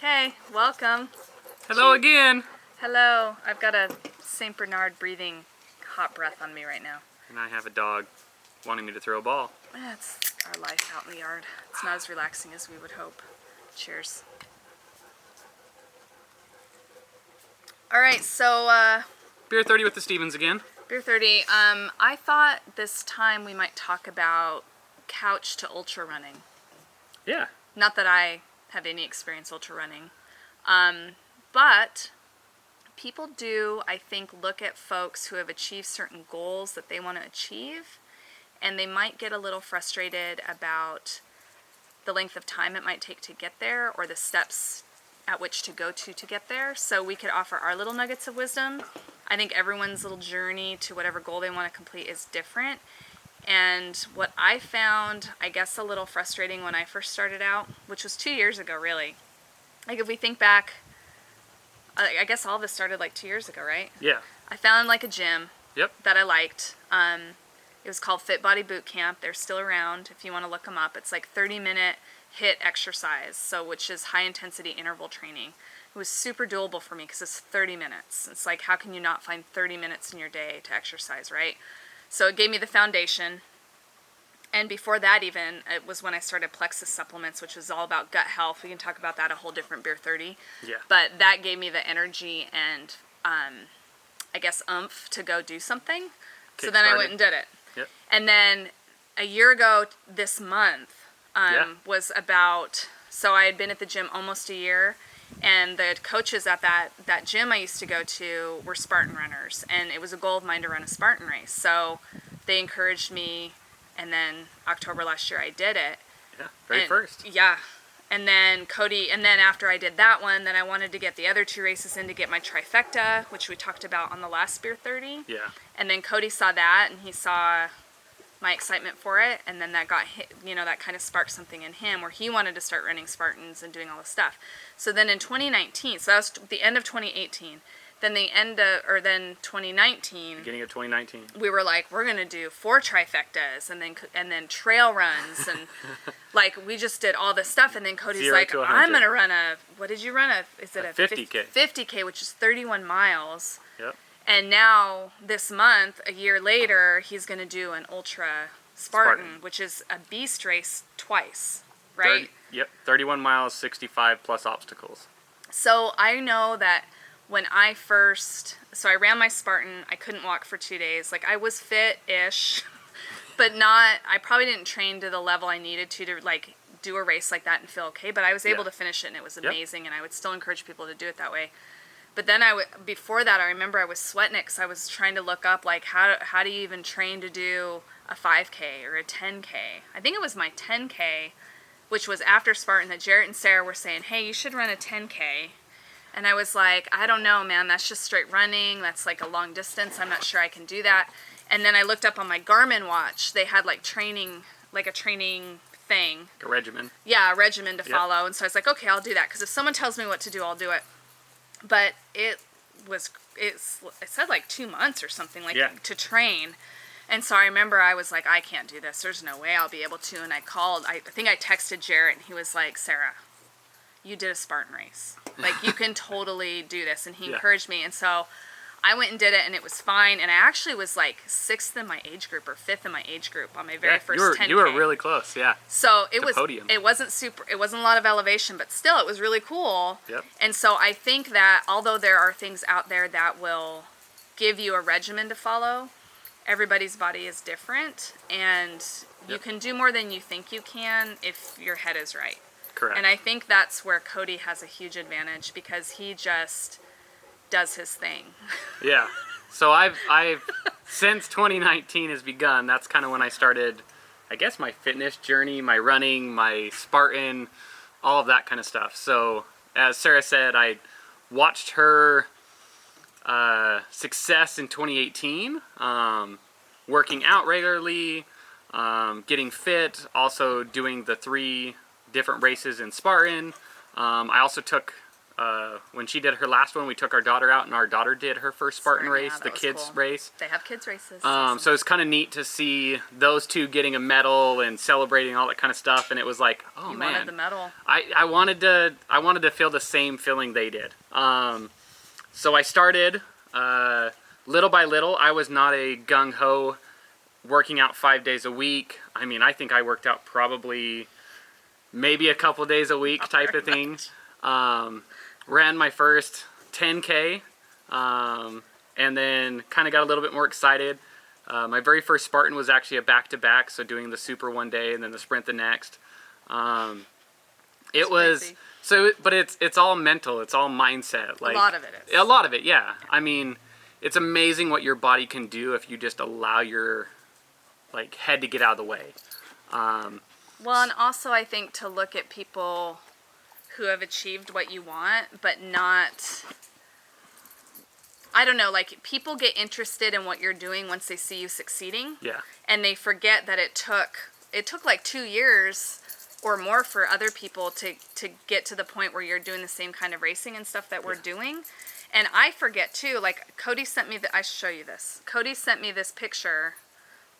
Okay, welcome. Hello again. Hello. I've got a St. Bernard breathing hot breath on me right now. And I have a dog wanting me to throw a ball. That's our life out in the yard. It's not as relaxing as we would hope. Cheers. All right, so Beer 30 with the Stevens again. Beer 30. I thought this time we might talk about couch to ultra running. Yeah. Not that I have any experience ultra running, but people do, I think, look at folks who have achieved certain goals that they want to achieve, and they might get a little frustrated about the length of time it might take to get there or the steps at which to go to get there. So we could offer our little nuggets of wisdom. I think everyone's little journey to whatever goal they want to complete is different. And what I found, I guess, a little frustrating when I first started out, which was 2 years ago, really. Like, if we think back, I guess all of this started like 2 years ago, right? Yeah. I found like a gym Yep. that I liked. It was called Fit Body Boot Camp. They're still around if you want to look them up. It's like 30-minute HIIT exercise, so which is high intensity interval training. It was super doable for me because it's 30 minutes. It's like, how can you not find 30 minutes in your day to exercise, right? So it gave me the foundation. And before that even, it was when I started Plexus Supplements, which was all about gut health. We can talk about that a whole different Beer 30. Yeah. But that gave me the energy and, I guess, oomph to go do something. So then I went and did it. Yep. And then a year ago this month was about, so I had been at the gym almost a year, and the coaches at that gym I used to go to were Spartan runners, and it was a goal of mine to run a Spartan race. So they encouraged me, and then October last year I did it. Yeah. Very first. Yeah. And then Cody, and then after I did that one, then I wanted to get the other 2 races in to get my trifecta, which we talked about on the last Beer 30. Yeah. And then Cody saw that, and he saw my excitement for it, and then that got hit, that kind of sparked something in him where he wanted to start running Spartans and doing all this stuff. So then in 2019, so that was the end of 2018, then then 2019, Beginning of 2019. we were like, we're gonna do 4 trifectas and then trail runs and like we just did all this stuff, and then Cody's 0 like, to 100. I'm gonna run what did you run is it A a 50K. 50K, which is 31 miles. Yep. And now, this month, a year later, he's going to do an Ultra Spartan, which is a beast race twice, right? 31 miles, 65 plus obstacles. So I know that when I ran my Spartan, I couldn't walk for 2 days. Like, I was fit-ish, but I probably didn't train to the level I needed to like, do a race like that and feel okay, but I was able to finish it, and it was amazing, and I would still encourage people to do it that way. But then before that, I remember I was sweating it because I was trying to look up, like, how do you even train to do a 5K or a 10K? I think it was my 10K, which was after Spartan, that Jarrett and Sarah were saying, hey, you should run a 10K. And I was like, I don't know, man. That's just straight running. That's like a long distance. I'm not sure I can do that. And then I looked up on my Garmin watch. They had, like, a training thing. A regimen. Yeah, a regimen to follow. And so I was like, okay, I'll do that. Because if someone tells me what to do, I'll do it. But it said like 2 months or something to train. And so I remember I was like, I can't do this. There's no way I'll be able to. And I think I texted Jarrett, and he was like, Sarah, you did a Spartan race. Like, you can totally do this. And he encouraged me. And so I went and did it, and it was fine. And I actually was like 6th in my age group or 5th in my age group on my very first 10K. You were really close, yeah. So it Podium. It wasn't a lot of elevation, but still it was really cool. Yep. And so I think that although there are things out there that will give you a regimen to follow, everybody's body is different, and you can do more than you think you can if your head is right. Correct. And I think that's where Cody has a huge advantage because he just does his thing. Yeah. So I've since 2019 has begun, that's kind of when I started, I guess, my fitness journey, my running, my Spartan, all of that kind of stuff. So as Sarah said, I watched her success in 2018, working out regularly, getting fit, also doing the 3 different races in Spartan. I also took when she did her last one, we took our daughter out, and our daughter did her first Spartan Spartan, race, yeah, the that was kids cool. race. They have kids races. So it's kind of neat to see those two getting a medal and celebrating all that kind of stuff. And it was like, oh you man, wanted the medal. I wanted to feel the same feeling they did. So I started little by little. I was not a gung ho working out 5 days a week. I mean, I think I worked out probably maybe a couple days a week type of thing. Ran my first 10K, and then kind of got a little bit more excited. My very first Spartan was actually a back-to-back, so doing the super one day and then the sprint the next. It was crazy. but it's all mental. It's all mindset. Like A lot of it is. a lot of it, yeah. I mean, it's amazing what your body can do if you just allow your head to get out of the way. Well, and also I think to look at people who have achieved what you want, but not, I don't know, like people get interested in what you're doing once they see you succeeding. Yeah. And they forget that it took like 2 years or more for other people to get to the point where you're doing the same kind of racing and stuff that we're doing. And I forget too, like Cody sent me I should show you this. Cody sent me this picture.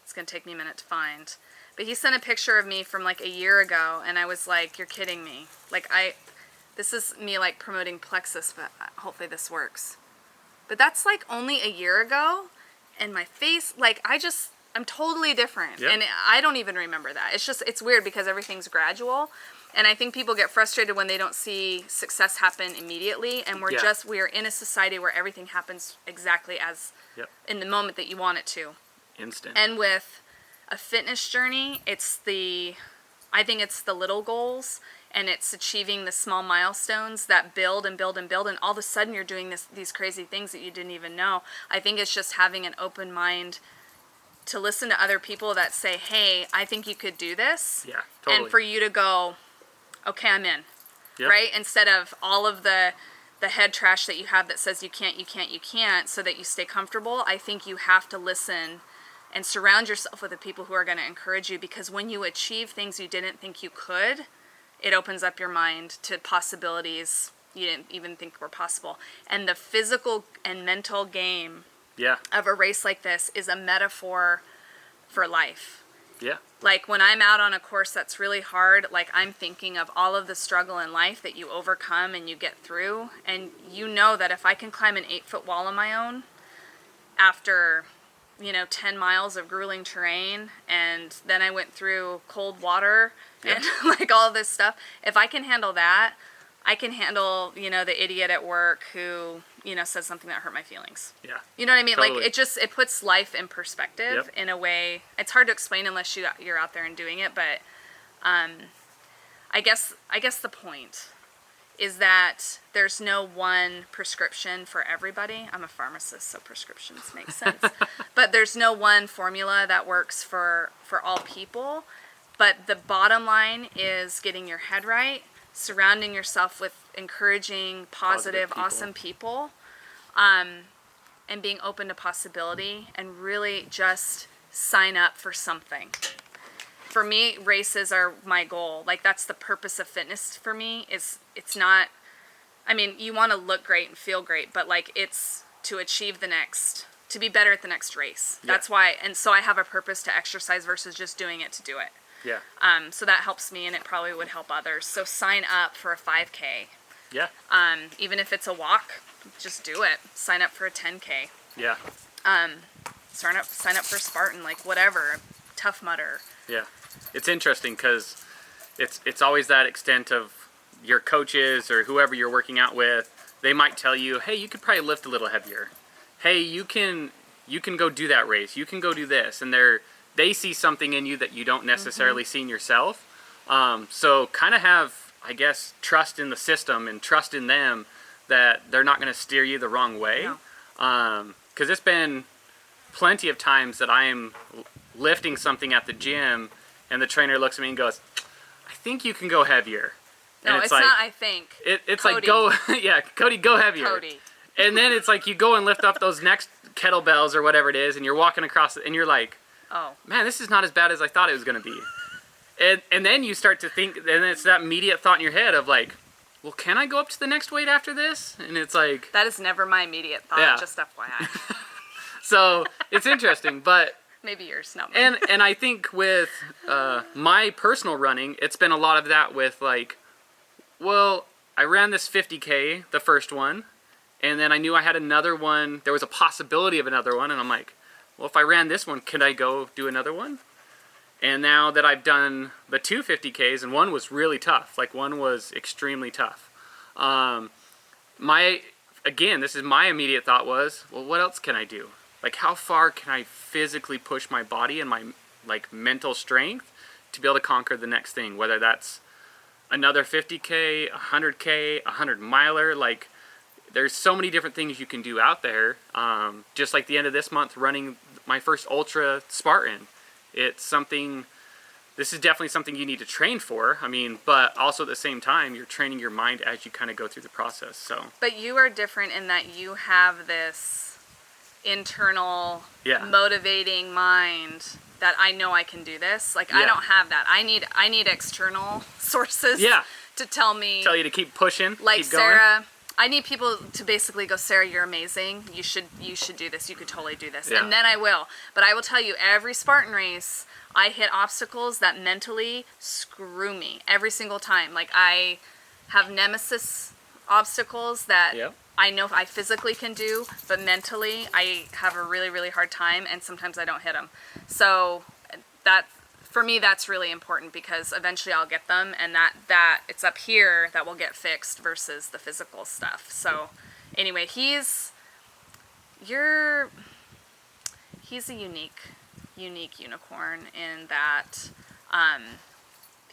It's going to take me a minute to find. But he sent a picture of me from like a year ago, and I was like, you're kidding me. Like this is me like promoting Plexus, but hopefully this works. But that's like only a year ago, and my face, like I'm totally different. Yep. And I don't even remember that. It's weird because everything's gradual. And I think people get frustrated when they don't see success happen immediately. And we are in a society where everything happens exactly as in the moment that you want it to. Instant. And with a fitness journey, I think it's the little goals, and it's achieving the small milestones that build and build and build, and all of a sudden you're doing these crazy things that you didn't even know. I think it's just having an open mind to listen to other people that say, hey, I think you could do this. Yeah, totally. And for you to go, okay, I'm in. Yep. Right? Instead of all of the head trash that you have that says you can't, so that you stay comfortable. I think you have to listen and surround yourself with the people who are going to encourage you, because when you achieve things you didn't think you could, it opens up your mind to possibilities you didn't even think were possible. And the physical and mental game of a race like this is a metaphor for life. Yeah. Like when I'm out on a course that's really hard, like I'm thinking of all of the struggle in life that you overcome and you get through. And you know that if I can climb an 8-foot wall on my own after 10 miles of grueling terrain, and then I went through cold water and like all this stuff. If I can handle that, I can handle, the idiot at work who, says something that hurt my feelings. Yeah. You know what I mean? Totally. Like it puts life in perspective in a way. It's hard to explain unless you're out there and doing it, but I guess the point is that there's no one prescription for everybody. I'm a pharmacist, so prescriptions make sense. But there's no one formula that works for all people. But the bottom line is getting your head right, surrounding yourself with encouraging, positive people. awesome people, and being open to possibility, and really just sign up for something. For me, races are my goal. Like that's the purpose of fitness for me. It's not, I mean, you want to look great and feel great, but like it's to achieve to be better at the next race. Yeah. That's why, and so I have a purpose to exercise versus just doing it to do it. Yeah. So that helps me, and it probably would help others. So sign up for a 5K. Yeah. Even if it's a walk, just do it. Sign up for a 10K. Yeah. Sign up for Spartan, like whatever, Tough Mudder. Yeah. It's interesting because it's always that extent of your coaches or whoever you're working out with. They might tell you, hey, you could probably lift a little heavier. Hey, you can go do that race. You can go do this. And they see something in you that you don't necessarily see in yourself. So kind of have, I guess, trust in the system and trust in them that they're not going to steer you the wrong way. No. Because it's been plenty of times that I am lifting something at the gym and the trainer looks at me and goes, I think you can go heavier. And No, it's like, not I think. It's Cody. like, go, Cody, go heavier. Cody. And then it's like you go and lift up those next kettlebells or whatever it is, and you're walking across it, and you're like, oh, man, this is not as bad as I thought it was going to be. And then you start to think, and it's that immediate thought in your head of like, well, can I go up to the next weight after this? And it's like, That is never my immediate thought, Yeah. just FYI. so it's interesting, but Maybe yours, not and mine. I think with my personal running, it's been a lot of that with like, well, I ran this 50K, the first one, and then I knew I had another one. There was a possibility of another one, and I'm like, well, if I ran this one, could I go do another one? And now that I've done the two 50Ks, and one was really tough, like one was extremely tough. This is my immediate thought was, well, what else can I do? Like, how far can I physically push my body and my like mental strength to be able to conquer the next thing? Whether that's another 50K, 100K, 100-miler, like there's so many different things you can do out there. Just like the end of this month, running my first ultra Spartan. It's something. This is definitely something you need to train for. I mean, but also at the same time, you're training your mind as you kind of go through the process. So. But you are different in that you have this internal Yeah. motivating mind that I know I can do this. Like I Yeah. don't have that. I need external sources Yeah. to tell me, Tell you to keep pushing. like keep going. Sarah, I need people to basically go, Sarah, you're amazing. You should do this. You could totally do this. Yeah. And then I will. But I will tell you, every Spartan race, I hit obstacles that mentally screw me every single time. Like I have nemesis obstacles that Yep. I know I physically can do, but mentally I have a really, really hard time, and sometimes I don't hit them. So that, for me, that's really important because eventually I'll get them, and that it's up here that will get fixed versus the physical stuff. So anyway, he's a unique unicorn in that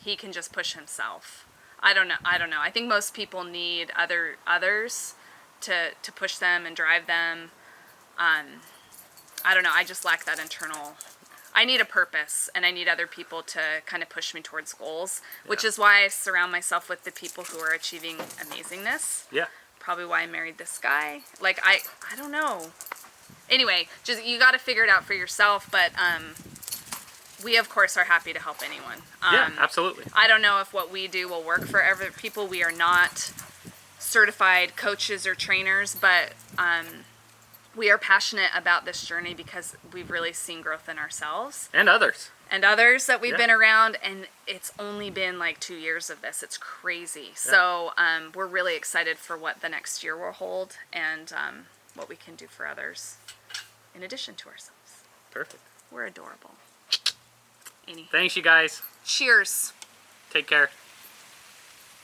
he can just push himself. I don't know. I think most people need others to push them and drive them. I don't know. I just lack that internal. I need a purpose, and I need other people to kind of push me towards goals, which Yeah. is why I surround myself with the people who are achieving amazingness. Yeah. Probably why I married this guy. Like I don't know. Anyway, just you got to figure it out for yourself. But we of course are happy to help anyone. Yeah. Absolutely. I don't know if what we do will work for other people. We are not certified coaches or trainers, but we are passionate about this journey because we've really seen growth in ourselves And others. and others that we've Yeah. been around, and it's only been like 2 years of this. It's crazy. So we're really excited for what the next year will hold and what we can do for others in addition to ourselves. Perfect. We're adorable. Anyhow. Thanks, you guys. Cheers. Take care.